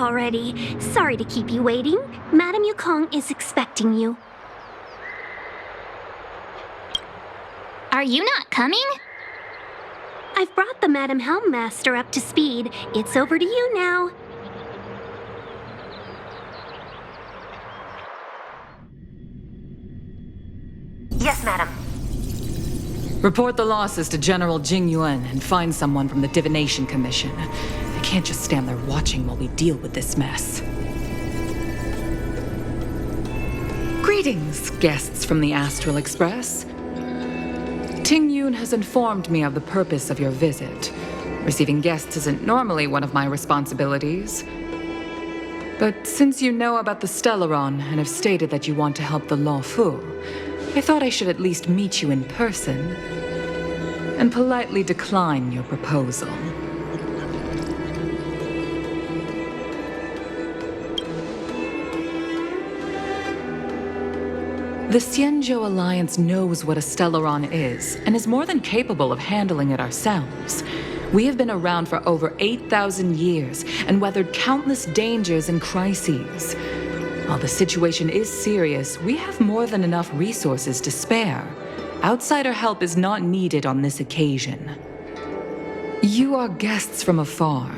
already. Sorry to keep you waiting. Madame Yukong is expecting you. Are you not coming? I've brought the Madame Helm Master up to speed. It's over to you now. Yes, madam. Report the losses to General Jing Yuan and find someone from the Divination Commission. I can't just stand there watching while we deal with this mess. Greetings, guests from the Astral Express. Tingyun has informed me of the purpose of your visit. Receiving guests isn't normally one of my responsibilities. But since you know about the Stellaron and have stated that you want to help the Luofu, I thought I should at least meet you in person and politely decline your proposal. The Xianzhou Alliance knows what a Stellaron is and is more than capable of handling it ourselves. We have been around for over 8,000 years and weathered countless dangers and crises. While the situation is serious, we have more than enough resources to spare. Outsider help is not needed on this occasion. You are guests from afar.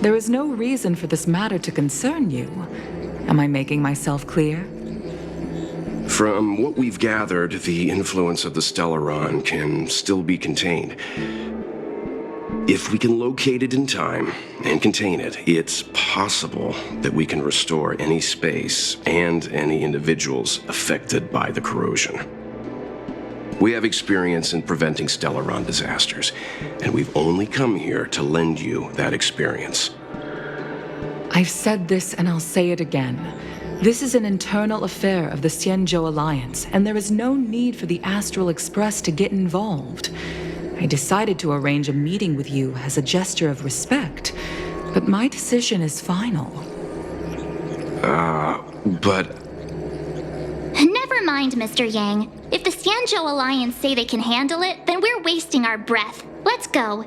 There is no reason for this matter to concern you. Am I making myself clear? From what we've gathered, the influence of the Stellaron can still be contained. If we can locate it in time and contain it, it's possible that we can restore any space and any individuals affected by the corrosion. We have experience in preventing Stellaron disasters, and we've only come here to lend you that experience. I've said this and I'll say it again. This is an internal affair of the Xianzhou Alliance, and there is no need for the Astral Express to get involved. I decided to arrange a meeting with you as a gesture of respect, but my decision is final. But... Never mind, Mr. Yang. If the Xianzhou Alliance say they can handle it, then we're wasting our breath. Let's go.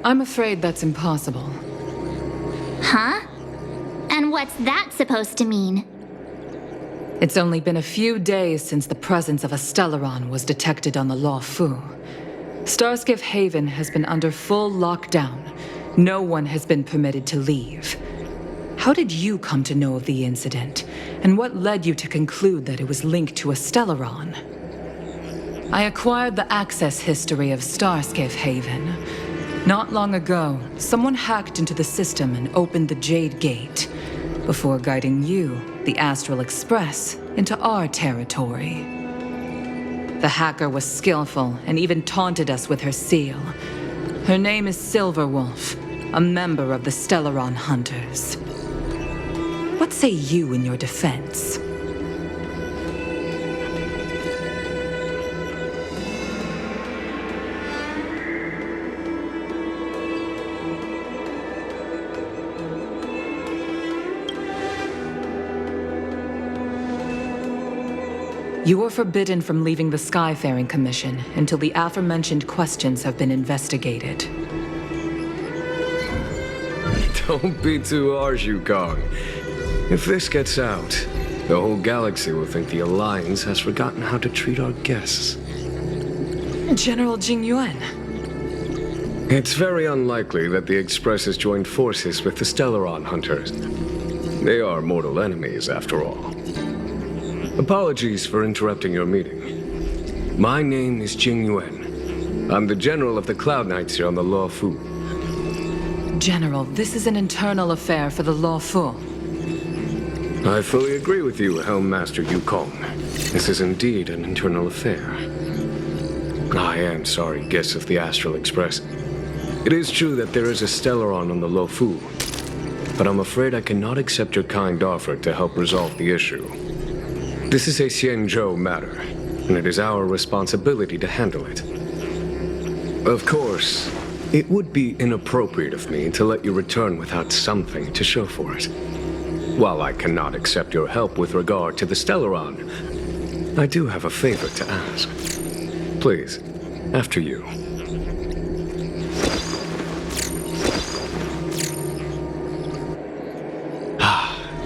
I'm afraid that's impossible. Huh? And what's that supposed to mean? It's only been a few days since the presence of a Stellaron was detected on the Luofu. Starskiff Haven has been under full lockdown. No one has been permitted to leave. How did you come to know of the incident? And what led you to conclude that it was linked to a Stellaron? I acquired the access history of Starskiff Haven. Not long ago, someone hacked into the system and opened the Jade Gate, before guiding you, the Astral Express, into our territory. The hacker was skillful and even taunted us with her seal. Her name is Silverwolf, a member of the Stellaron Hunters. What say you in your defense? You are forbidden from leaving the Skyfaring Commission until the aforementioned questions have been investigated. Don't be too harsh, Yukong. If this gets out, the whole galaxy will think the Alliance has forgotten how to treat our guests. General Jing Yuan. It's very unlikely that the Express has joined forces with the Stellaron Hunters. They are mortal enemies, after all. Apologies for interrupting your meeting. My name is Jing Yuan. I'm the General of the Cloud Knights here on the Luofu. General, this is an internal affair for the Luofu. I fully agree with you, Helm Master Yukong. This is indeed an internal affair. I am sorry, guests of the Astral Express. It is true that there is a Stellaron on the Luofu, but I'm afraid I cannot accept your kind offer to help resolve the issue. This is a Xianzhou matter, and it is our responsibility to handle it. Of course, it would be inappropriate of me to let you return without something to show for it. While I cannot accept your help with regard to the Stellaron, I do have a favor to ask. Please, after you.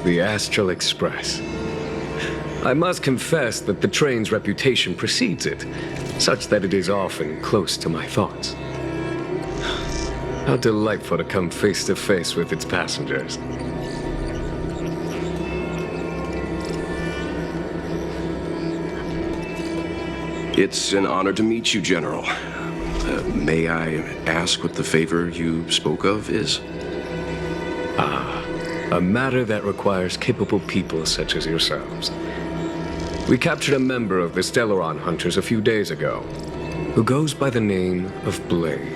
the Astral Express. I must confess that the train's reputation precedes it, such that it is often close to my thoughts. How delightful to come face to face with its passengers. It's an honor to meet you, General. May I ask what the favor you spoke of is? A matter that requires capable people such as yourselves. We captured a member of the Stellaron Hunters a few days ago, who goes by the name of Blade.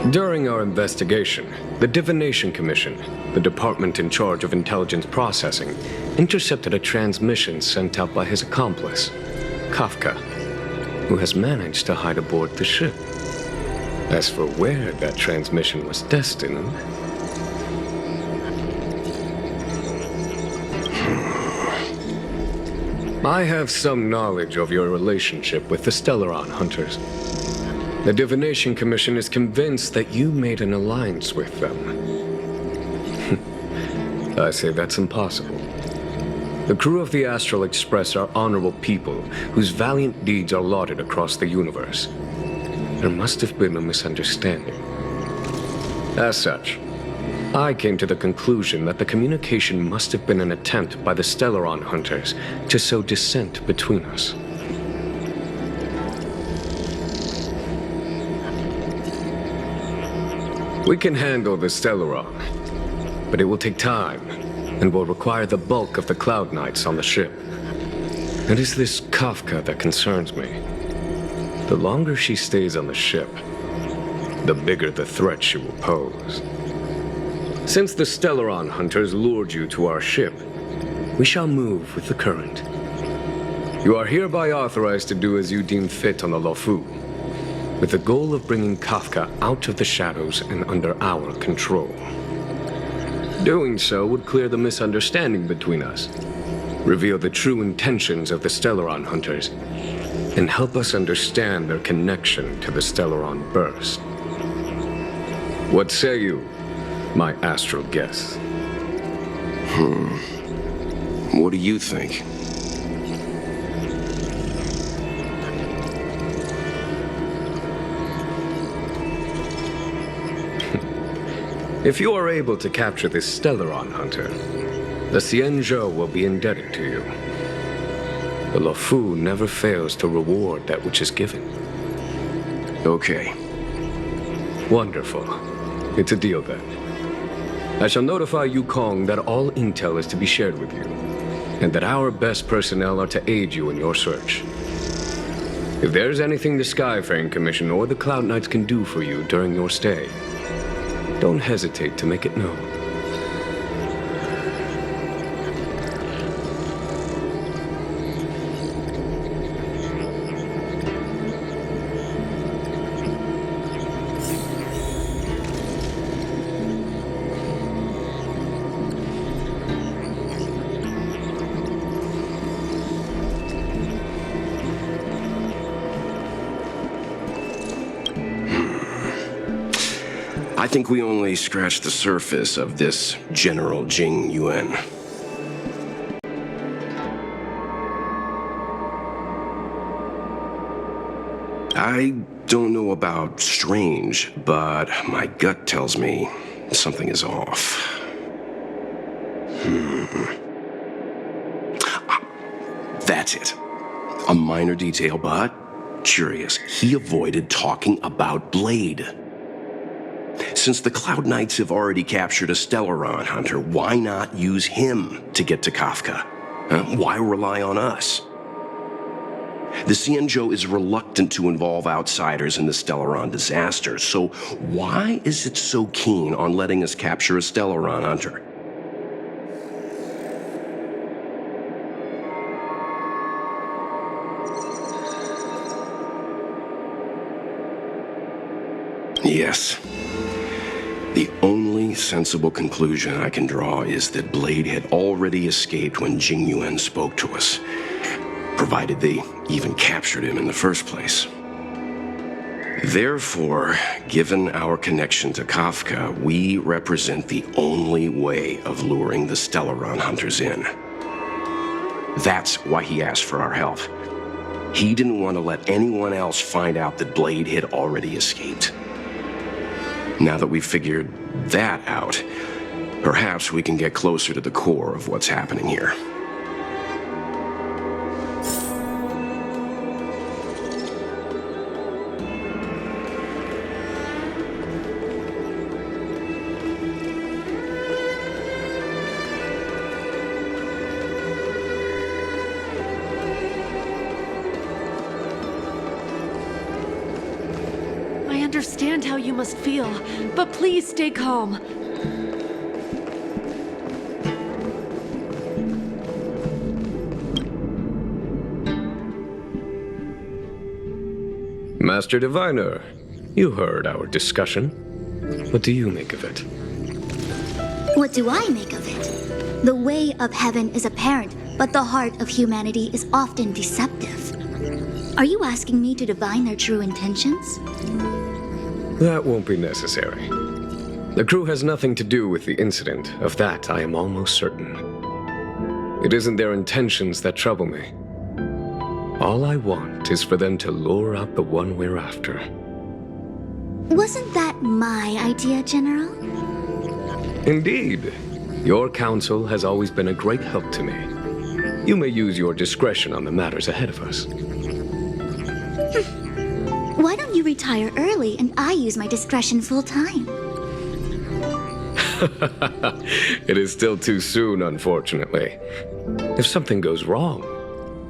During our investigation, the Divination Commission, the department in charge of intelligence processing, intercepted a transmission sent out by his accomplice, Kafka, who has managed to hide aboard the ship. As for where that transmission was destined... I have some knowledge of your relationship with the Stellaron Hunters. The Divination Commission is convinced that you made an alliance with them. I say that's impossible. The crew of the Astral Express are honorable people whose valiant deeds are lauded across the universe. There must have been a misunderstanding. As such, I came to the conclusion that the communication must have been an attempt by the Stellaron Hunters to sow dissent between us. We can handle the Stellaron, but it will take time and will require the bulk of the Cloud Knights on the ship. It is this Kafka that concerns me. The longer she stays on the ship, the bigger the threat she will pose. Since the Stellaron Hunters lured you to our ship, we shall move with the current. You are hereby authorized to do as you deem fit on the Luofu, with the goal of bringing Kafka out of the shadows and under our control. Doing so would clear the misunderstanding between us, reveal the true intentions of the Stellaron Hunters, and help us understand their connection to the Stellaron Burst. What say you, my astral guests? What do you think? If you are able to capture this Stellaron Hunter, the Xianzhou will be indebted to you. The Luofu never fails to reward that which is given. Okay. Wonderful. It's a deal then. I shall notify Yukong that all intel is to be shared with you, and that our best personnel are to aid you in your search. If there's anything the Skyfaring Commission or the Cloud Knights can do for you during your stay, don't hesitate to make it known. I think we only scratched the surface of this General Jing Yuan. I don't know about strange, but my gut tells me something is off. That's it. A minor detail, but curious. He avoided talking about Blade. Since the Cloud Knights have already captured a Stellaron Hunter, why not use him to get to Kafka? Why rely on us? The Xianzhou is reluctant to involve outsiders in the Stellaron disaster, so why is it so keen on letting us capture a Stellaron Hunter? Yes. The only sensible conclusion I can draw is that Blade had already escaped when Jing Yuan spoke to us, provided they even captured him in the first place. Therefore, given our connection to Kafka, we represent the only way of luring the Stellaron hunters in. That's why he asked for our help. He didn't want to let anyone else find out that Blade had already escaped. Now that we've figured that out, perhaps we can get closer to the core of what's happening here. I understand how you must feel, but please stay calm. Master Diviner, you heard our discussion. What do you make of it? What do I make of it? The way of heaven is apparent, but the heart of humanity is often deceptive. Are you asking me to divine their true intentions? That won't be necessary. The crew has nothing to do with the incident. Of that, I am almost certain. It isn't their intentions that trouble me. All I want is for them to lure out the one we're after. Wasn't that my idea, General? Indeed. Your counsel has always been a great help to me. You may use your discretion on the matters ahead of us. Why don't you retire early and I use my discretion full time? It is still too soon, unfortunately. If something goes wrong,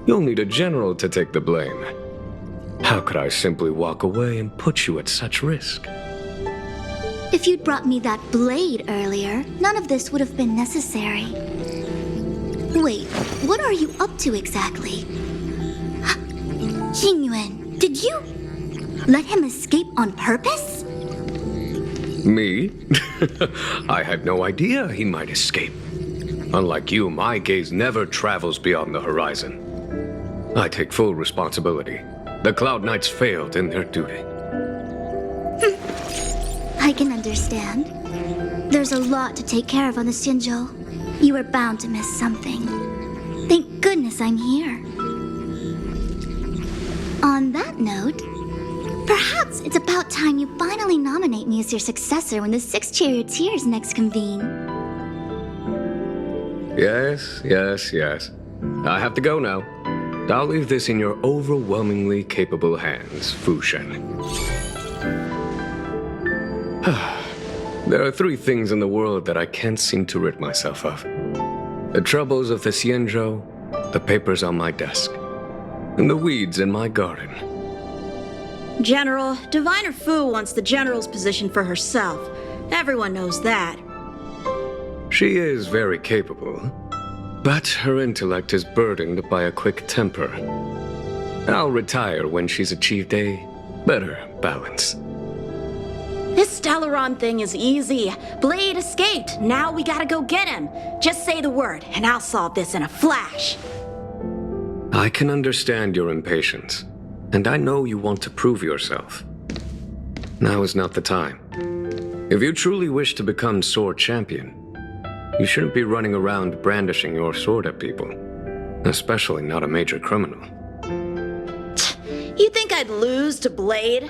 you'll need a general to take the blame. How could I simply walk away and put you at such risk? If you'd brought me that blade earlier, none of this would have been necessary. Wait, what are you up to exactly? Jing Yuan, did you let him escape on purpose? Me? I had no idea he might escape. Unlike you, my gaze never travels beyond the horizon. I take full responsibility. The Cloud Knights failed in their duty. I can understand. There's a lot to take care of on the Xianzhou. You were bound to miss something. Thank goodness I'm here. On that note, perhaps it's about time you finally nominate me as your successor when the 6 charioteers next convene. Yes. I have to go now. I'll leave this in your overwhelmingly capable hands, Fu Shen. There are 3 things in the world that I can't seem to rid myself of. The troubles of the Xianzhou, the papers on my desk, and the weeds in my garden. General, Diviner Fu wants the General's position for herself. Everyone knows that. She is very capable, but her intellect is burdened by a quick temper. I'll retire when she's achieved a better balance. This Stellaron thing is easy. Blade escaped. Now we gotta go get him. Just say the word, and I'll solve this in a flash. I can understand your impatience, and I know you want to prove yourself. Now is not the time. If you truly wish to become sword champion, you shouldn't be running around brandishing your sword at people, especially not a major criminal. You think I'd lose to Blade?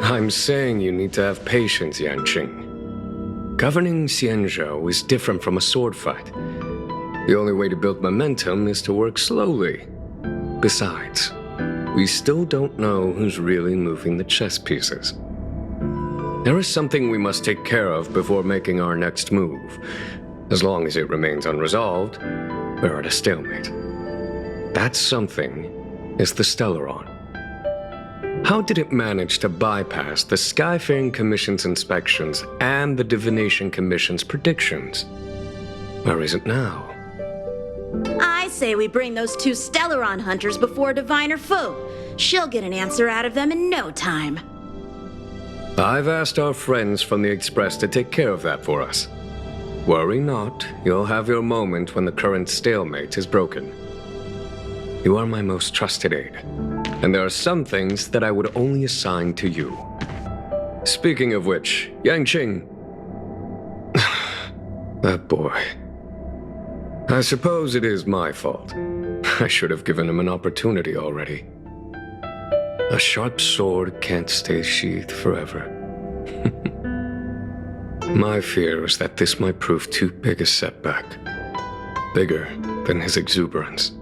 I'm saying you need to have patience, Yanqing. Governing Xianzhou is different from a sword fight. The only way to build momentum is to work slowly. Besides, we still don't know who's really moving the chess pieces. There is something we must take care of before making our next move. As long as it remains unresolved, we're at a stalemate. That something is the Stellaron. How did it manage to bypass the Skyfaring Commission's inspections and the Divination Commission's predictions? Where is it now? I say we bring those 2 Stellaron hunters before Diviner Fu. She'll get an answer out of them in no time. I've asked our friends from the Express to take care of that for us. Worry not, you'll have your moment when the current stalemate is broken. You are my most trusted aide. And there are some things that I would only assign to you. Speaking of which, Yanqing... That boy. I suppose it is my fault. I should have given him an opportunity already. A sharp sword can't stay sheathed forever. My fear was that this might prove too big a setback. Bigger than his exuberance.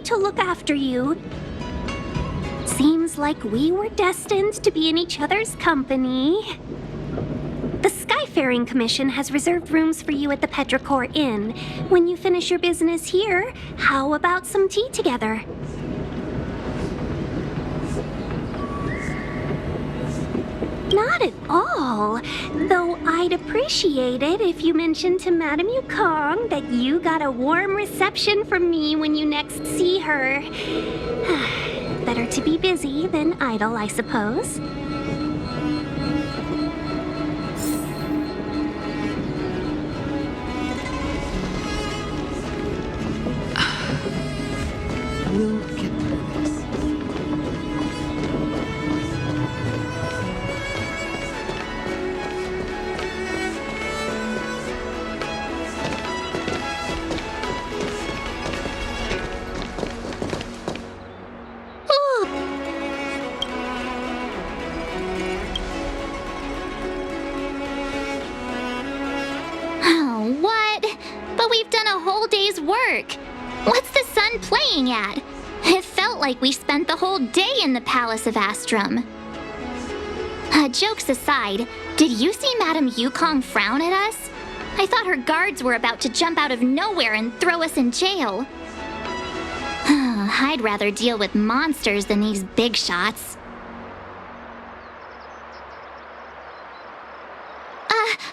To look after you. Seems like we were destined to be in each other's company. The Skyfaring Commission has reserved rooms for you at the Petrichor Inn. When you finish your business here, how about some tea together? Not at all. Though I'd appreciate it if you mentioned to Madame Yukong that you got a warm reception from me when you next see her. Better to be busy than idle, I suppose. We'll get through this. What's the sun playing at? It felt like we spent the whole day in the Palace of Astrum. Jokes aside, did you see Madame Yukong frown at us? I thought her guards were about to jump out of nowhere and throw us in jail. I'd rather deal with monsters than these big shots.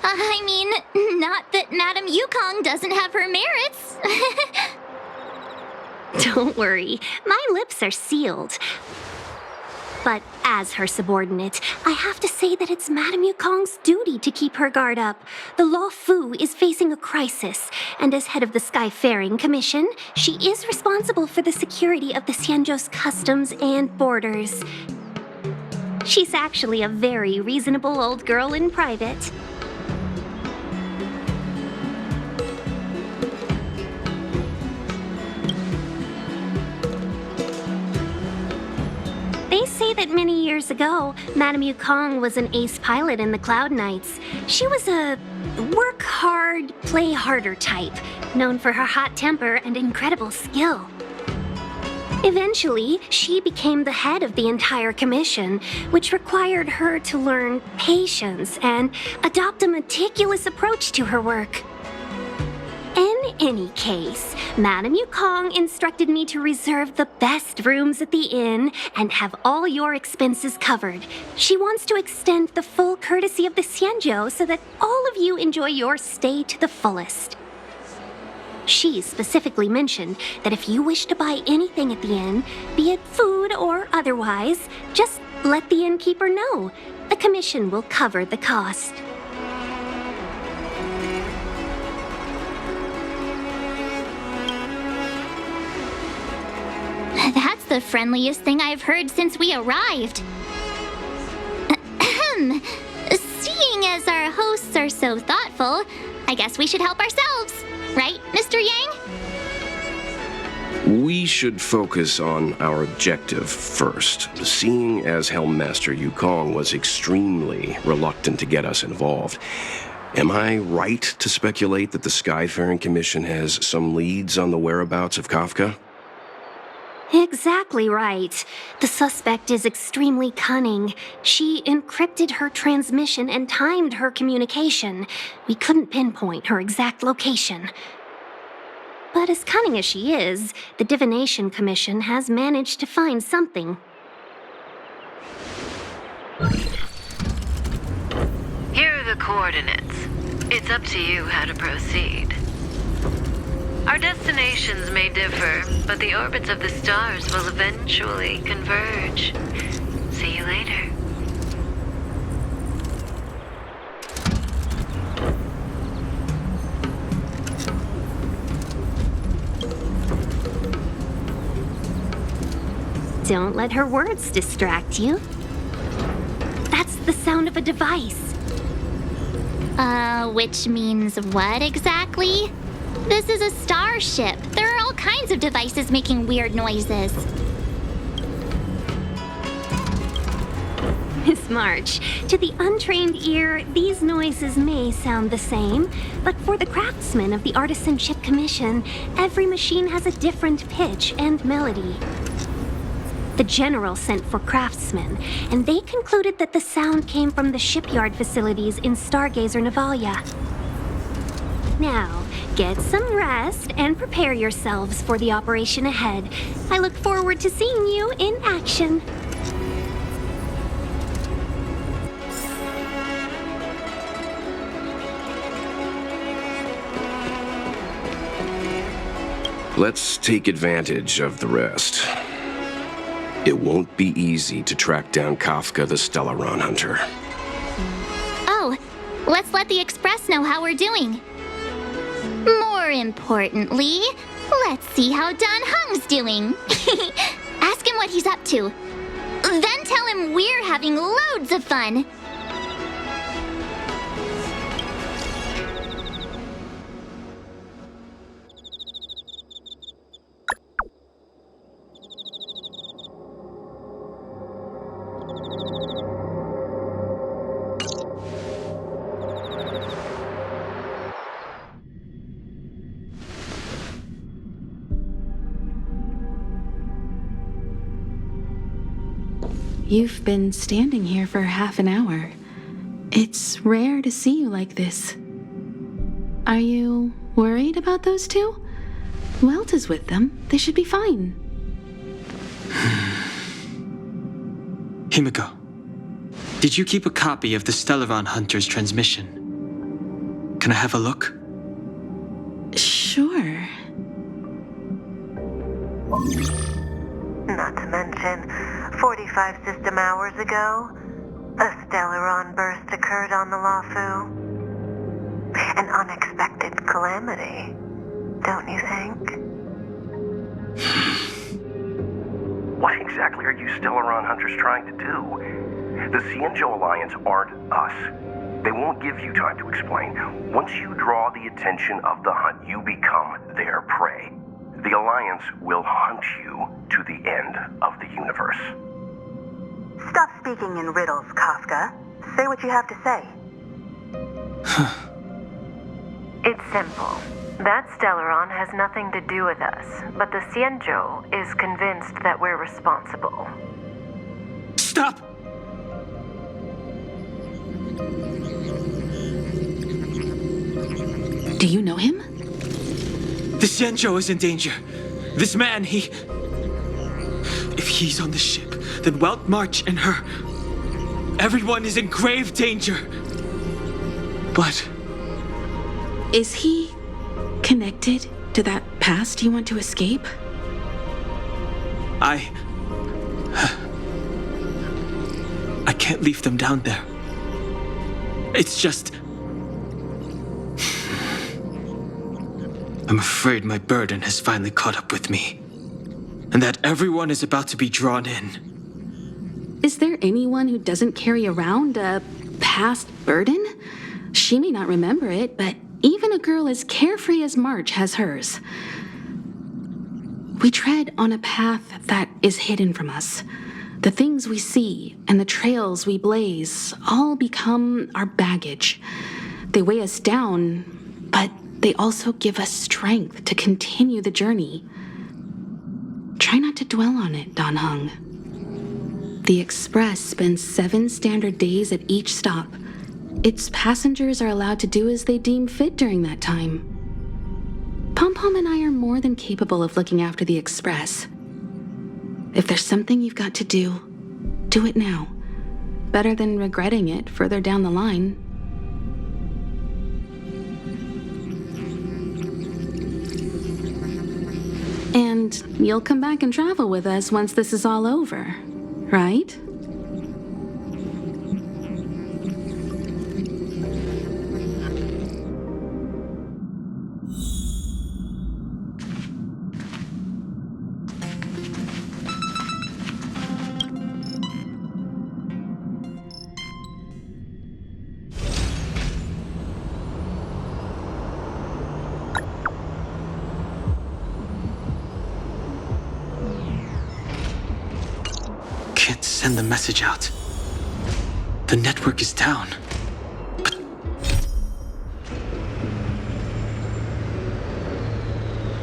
I mean, not that Madame Yukong doesn't have her merits. Don't worry, my lips are sealed. But as her subordinate, I have to say that it's Madame Yukong's duty to keep her guard up. The Luofu is facing a crisis, and as head of the Skyfaring Commission, she is responsible for the security of the Xianzhou's customs and borders. She's actually a very reasonable old girl in private. They say that many years ago, Madame Yukong was an ace pilot in the Cloud Knights. She was a work hard, play harder type, known for her hot temper and incredible skill. Eventually, she became the head of the entire commission, which required her to learn patience and adopt a meticulous approach to her work. In any case, Madame Yukong instructed me to reserve the best rooms at the inn and have all your expenses covered. She wants to extend the full courtesy of the Xianzhou so that all of you enjoy your stay to the fullest. She specifically mentioned that if you wish to buy anything at the inn, be it food or otherwise, just let the innkeeper know. The commission will cover the cost. That's the friendliest thing I've heard since we arrived. Ahem. Seeing as our hosts are so thoughtful, I guess we should help ourselves. Right, Mr. Yang? We should focus on our objective first. Seeing as Helm Master Yukong was extremely reluctant to get us involved, Am I right to speculate that the Skyfaring Commission has some leads on the whereabouts of Kafka? Exactly right. The suspect is extremely cunning. She encrypted her transmission and timed her communication. We couldn't pinpoint her exact location. But as cunning as she is, the Divination Commission has managed to find something. Here are the coordinates. It's up to you how to proceed. Our destinations may differ, but the orbits of the stars will eventually converge. See you later. Don't let her words distract you. That's the sound of a device. Which means what exactly? This is a starship. There are all kinds of devices making weird noises. Miss March, to the untrained ear, these noises may sound the same, but for the craftsmen of the Artisanship Commission, every machine has a different pitch and melody. The General sent for craftsmen, and they concluded that the sound came from the shipyard facilities in Stargazer Navalia. Now, get some rest and prepare yourselves for the operation ahead. I look forward to seeing you in action. Let's take advantage of the rest. It won't be easy to track down Kafka the Stellaron Hunter. Oh, let's let the Express know how we're doing. More importantly, let's see how Don Hung's doing. Ask him what he's up to. Then tell him we're having loads of fun. You've been standing here for half an hour. It's rare to see you like this. Are you worried about those two? Welt is with them. They should be fine. Himiko, did you keep a copy of the Stellaron Hunter's transmission? Can I have a look? Sure. Not to mention, 45 system hours ago, a Stellaron burst occurred on the Luofu. An unexpected calamity, don't you think? What exactly are you Stellaron Hunters trying to do? The Xianzhou Alliance aren't us. They won't give you time to explain. Once you draw the attention of the hunt, you become their prey. The Alliance will hunt you to the end of the universe. Stop speaking in riddles, Kafka. Say what you have to say. It's simple. That Stellaron has nothing to do with us, but the Xianzhou is convinced that we're responsible. Stop! Do you know him? The Xianzhou is in danger. This man, if he's on the ship, then Welt, March, and her. Everyone is in grave danger. But... Is he connected to that past you want to escape? I can't leave them down there. It's just... I'm afraid my burden has finally caught up with me. And that everyone is about to be drawn in. Is there anyone who doesn't carry around a past burden? She may not remember it, but even a girl as carefree as March has hers. We tread on a path that is hidden from us. The things we see and the trails we blaze all become our baggage. They weigh us down, but they also give us strength to continue the journey. Try not to dwell on it, Dan Heng. The Express spends 7 standard days at each stop. Its passengers are allowed to do as they deem fit during that time. Pom-Pom and I are more than capable of looking after the Express. If there's something you've got to do, do it now. Better than regretting it further down the line. And you'll come back and travel with us once this is all over, right? Can't send the message out. The network is down.